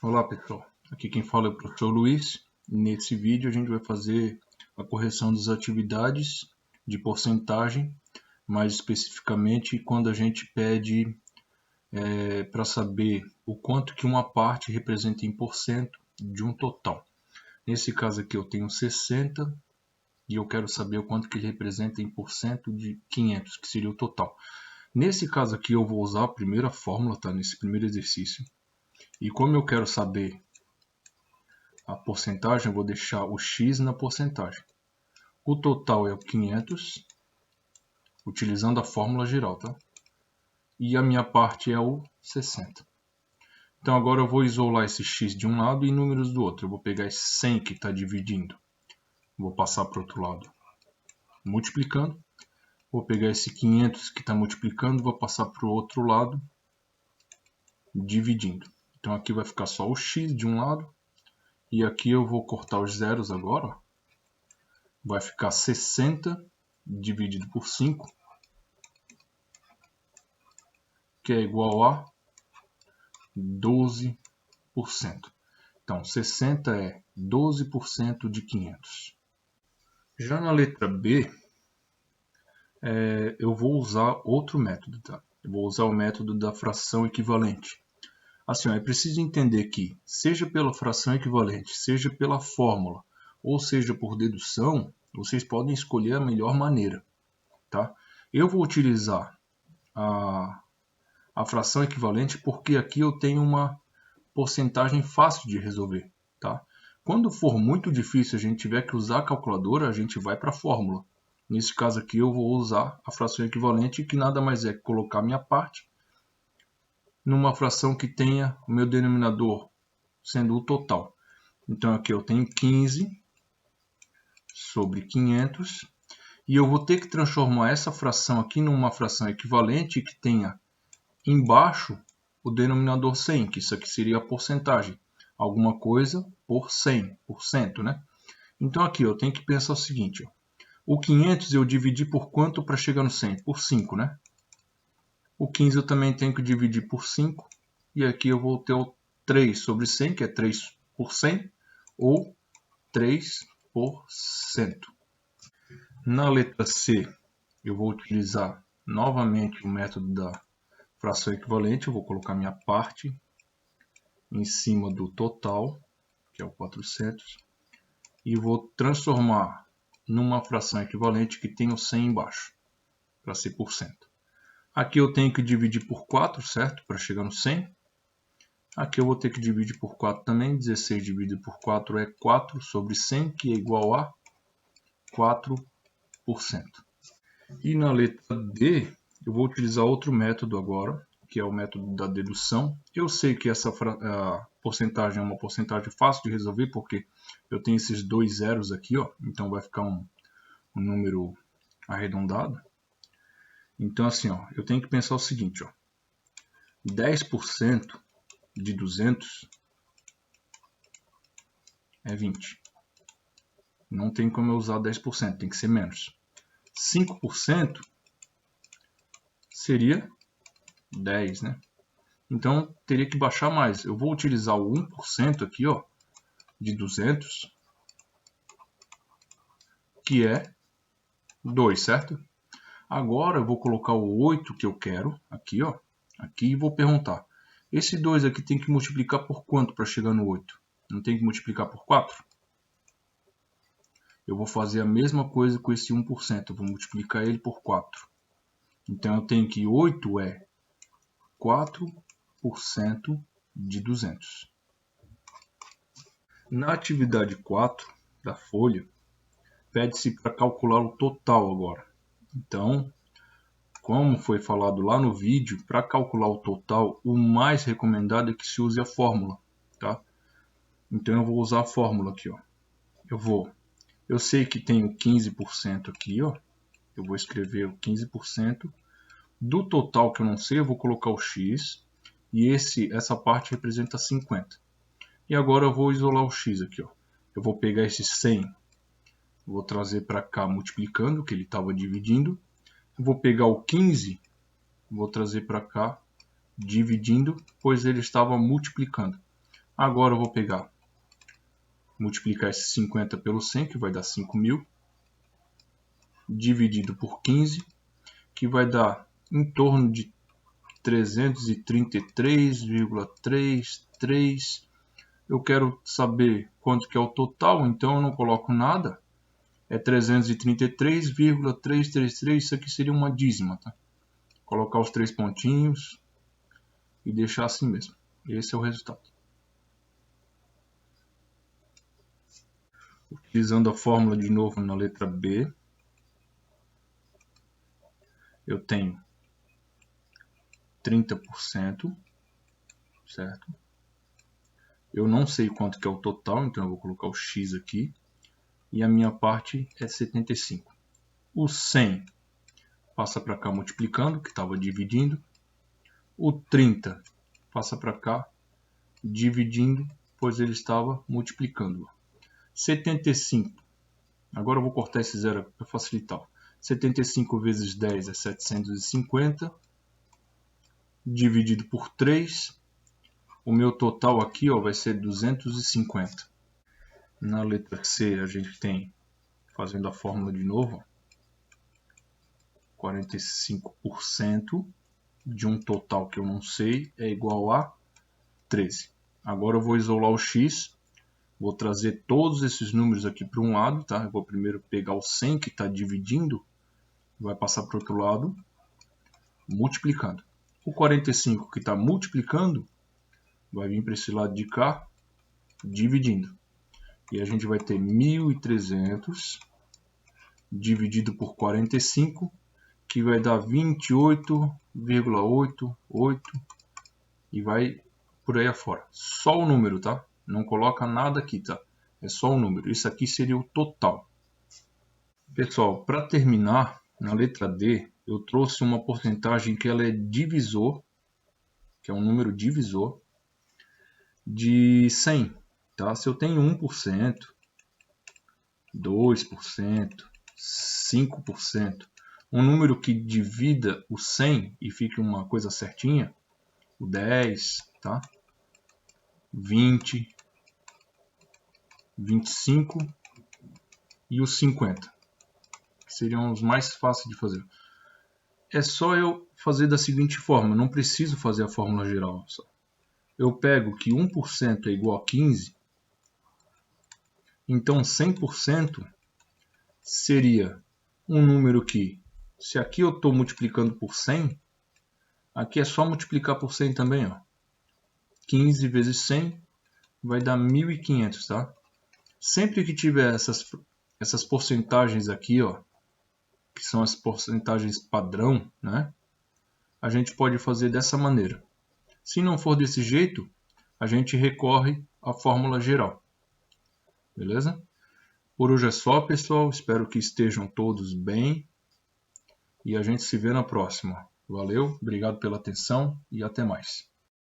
Olá pessoal, aqui quem fala é o professor Luiz. Nesse vídeo a gente vai fazer a correção das atividades de porcentagem, mais especificamente quando a gente pede para saber o quanto que uma parte representa em porcento de um total. Nesse caso aqui eu tenho 60 e eu quero saber o quanto que ele representa em porcento de 500, que seria o total. Nesse caso aqui eu vou usar a primeira fórmula, tá? Nesse primeiro exercício. E como eu quero saber a porcentagem, eu vou deixar o x na porcentagem. O total é o 500, utilizando a fórmula geral, tá? E a minha parte é o 60. Então agora eu vou isolar esse x de um lado e números do outro. Eu vou pegar esse 100 que está dividindo, vou passar para o outro lado multiplicando. Vou pegar esse 500 que está multiplicando, vou passar para o outro lado dividindo. Então aqui vai ficar só o x de um lado. E aqui eu vou cortar os zeros agora, ó. Vai ficar 60 dividido por 5, que é igual a 12%. Então, 60 é 12% de 500. Já na letra B, eu vou usar outro método, tá? Eu vou usar o método da fração equivalente. Assim, é preciso entender que, seja pela fração equivalente, seja pela fórmula, ou seja por dedução, vocês podem escolher a melhor maneira, tá? Eu vou utilizar a fração equivalente porque aqui eu tenho uma porcentagem fácil de resolver, tá? Quando for muito difícil, a gente tiver que usar a calculadora, a gente vai para a fórmula. Nesse caso aqui eu vou usar a fração equivalente, que nada mais é que colocar minha parte numa fração que tenha o meu denominador sendo o total. Então aqui eu tenho 15 sobre 500 e eu vou ter que transformar essa fração aqui numa fração equivalente que tenha embaixo o denominador 100, que isso aqui seria a porcentagem. Alguma coisa por 100%, né? Então aqui eu tenho que pensar o seguinte, ó. O 500 eu dividi por quanto para chegar no 100? Por 5, né? O 15 eu também tenho que dividir por 5. E aqui eu vou ter o 3 sobre 100, que é 3 por 100, ou 3%. Na letra C, eu vou utilizar novamente o método da fração equivalente. Eu vou colocar minha parte em cima do total, que é o 400, e vou transformar numa fração equivalente que tem o 100 embaixo, para ser por cento. Aqui eu tenho que dividir por 4, certo? Para chegar no 100. Aqui eu vou ter que dividir por 4 também. 16 dividido por 4 é 4 sobre 100, que é igual a 4%. E na letra D, eu vou utilizar outro método agora, que é o método da dedução. Eu sei que essa porcentagem é uma porcentagem fácil de resolver, porque eu tenho esses dois zeros aqui, ó, então vai ficar um número arredondado. Então assim, ó, eu tenho que pensar o seguinte, ó, 10% de 200 é 20. Não tem como eu usar 10%, tem que ser menos. 5% seria 10, né? Então, teria que baixar mais. Eu vou utilizar o 1% aqui, ó, de 200, que é 2, certo? Agora eu vou colocar o 8 que eu quero, aqui, ó, aqui, e vou perguntar. Esse 2 aqui tem que multiplicar por quanto para chegar no 8? Não tem que multiplicar por 4? Eu vou fazer a mesma coisa com esse 1%. Eu vou multiplicar ele por 4. Então, eu tenho que 8 é 4% de 200. Na atividade 4 da folha, pede-se para calcular o total agora. Então, como foi falado lá no vídeo, para calcular o total, o mais recomendado é que se use a fórmula, tá? Então, eu vou usar a fórmula aqui, ó. Eu sei que tem o 15% aqui, ó. Eu vou escrever o 15%. Do total que eu não sei, eu vou colocar o x. E essa parte representa 50. E agora eu vou isolar o x aqui, ó. Eu vou pegar esse 100, vou trazer para cá multiplicando, que ele estava dividindo. Eu vou pegar o 15, vou trazer para cá dividindo, pois ele estava multiplicando. Agora eu vou pegar, multiplicar esse 50 pelo 100, que vai dar 5.000, dividido por 15, que vai dar em torno de 333,33. Eu quero saber quanto que é o total, então eu não coloco nada. É 333,333, isso aqui seria uma dízima, tá? Colocar os 3 pontinhos e deixar assim mesmo. Esse é o resultado. Utilizando a fórmula de novo na letra B, eu tenho 30%, certo? Eu não sei quanto que é o total, então eu vou colocar o X aqui. E a minha parte é 75. O 100 passa para cá multiplicando, que estava dividindo. O 30 passa para cá dividindo, pois ele estava multiplicando. 75. Agora eu vou cortar esse zero para facilitar. 75 vezes 10 é 750. Dividido por 3. O meu total aqui vai ser 250. Na letra C a gente tem, fazendo a fórmula de novo, 45% de um total que eu não sei é igual a 13. Agora eu vou isolar o X, vou trazer todos esses números aqui para um lado, tá? Eu vou primeiro pegar o 100 que está dividindo, vai passar para o outro lado, multiplicando. O 45 que está multiplicando, vai vir para esse lado de cá, dividindo. E a gente vai ter 1.300 dividido por 45, que vai dar 28,88 e vai por aí afora. Só o número, tá? Não coloca nada aqui, tá? É só o número. Isso aqui seria o total. Pessoal, para terminar, na letra D, eu trouxe uma porcentagem que ela é divisor, que é um número divisor, de 100. Tá? Se eu tenho 1%, 2%, 5%, um número que divida o 100 e fique uma coisa certinha, o 10, tá? 20, 25 e os 50, que seriam os mais fáceis de fazer. É só eu fazer da seguinte forma, não preciso fazer a fórmula geral. Só. Eu pego que 1% é igual a 15, então 100% seria um número que, se aqui eu estou multiplicando por 100, aqui é só multiplicar por 100 também. Ó. 15 vezes 100 vai dar 1.500, tá? Sempre que tiver essas porcentagens aqui, ó, que são as porcentagens padrão, né? A gente pode fazer dessa maneira. Se não for desse jeito, a gente recorre à fórmula geral. Beleza? Por hoje é só, pessoal. Espero que estejam todos bem. E a gente se vê na próxima. Valeu, obrigado pela atenção e até mais.